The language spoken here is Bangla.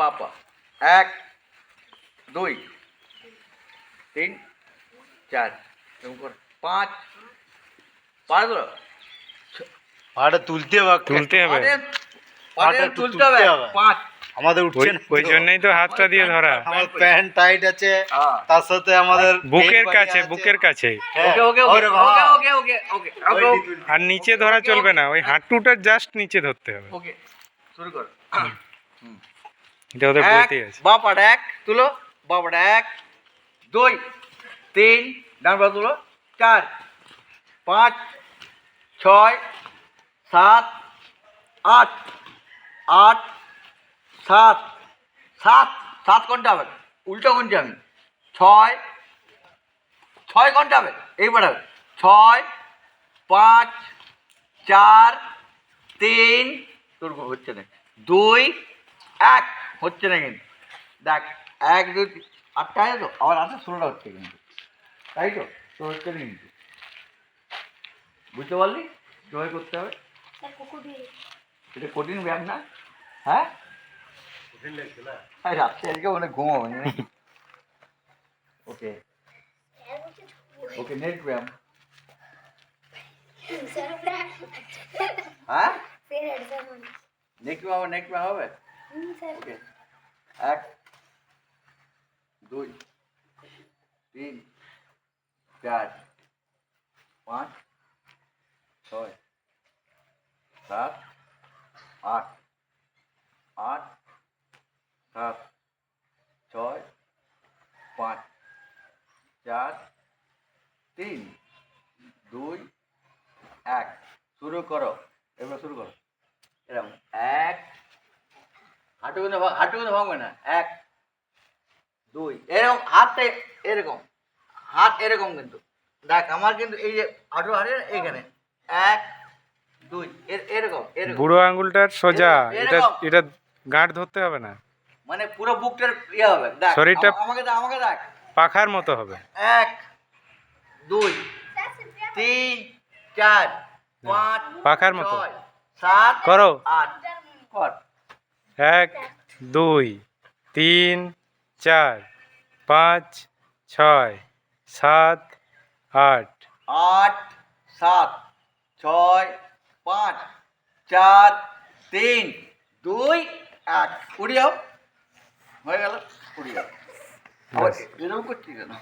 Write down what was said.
বাবা 1 2 3 4 এরকম করে 5 পারো পাটা তুলতে হবে পাটা তুলতে হবে 5 আমাদের উঠছে না ওই জন্যই তো হাতটা দিয়ে ধরা। আমার প্যান্ট টাইট আছে, তার সাথে আমাদের বুকের কাছে ওকে ওকে ওকে ওকে ওকে ওকে ওকে আর নিচে ধরা চলবে না, ওই হাঁটুটা জাস্ট নিচে ধরতে হবে। ওকে শুরু কর। এটা ওদের বলতেই আছে। বাপাটা 1 তুলো, বাপাটা 1 2 3 ডান পা তুলো 4 5 6 7 8 8 7 7 7 কোনটা হবে উল্টো কোনটা আমি 6 6 কোনটা হবে এইবার হবে 6 5 4 3 তোর হচ্ছে না 2 1 হচ্ছে না কিন্তু দেখ 1 2 8টা আছে তো আবার 16টা হচ্ছে কিন্তু তাই তো তোর হচ্ছে না কিন্তু বুঝতে পারলি জয় করতে হবে এটা কঠিন ব্যায়াম না হ্যাঁ রাত্রে আজকে অনেক ঘুমাবো ওকে ওকে নেক্সট ব্যায়াম হ্যাঁ নেক্সট ব্যায়াম হবে ওকে 1 2 3 4 5 6 7 8 8 7 6 5 4 3 2 1 শুরু করো এবার শুরু করো এরকম 1 হাঁটু কিন্তু ভাঙবে না 1 2 এরকম হাত এরকম কিন্তু দেখ আমার কিন্তু এই যে হাঁটু এখানে 1 2 এরকম বুড়ো আঙ্গুলটার সোজা, এটা গাঁট ধরতে হবে না, মানে পুরো বুকটার ইয়ে হবে দেখ শরীরটা আমাকে দেখ পাখার মতো হবে। 1 2 3 4 5 পাখার মতো 6 7 করো 8 কর 1 2 3 4 5 6 7 8 8 7 6 5 4 3 2 1 উড়ে যাও হয়ে গেল উড়ে যাও এরকম করছি কেন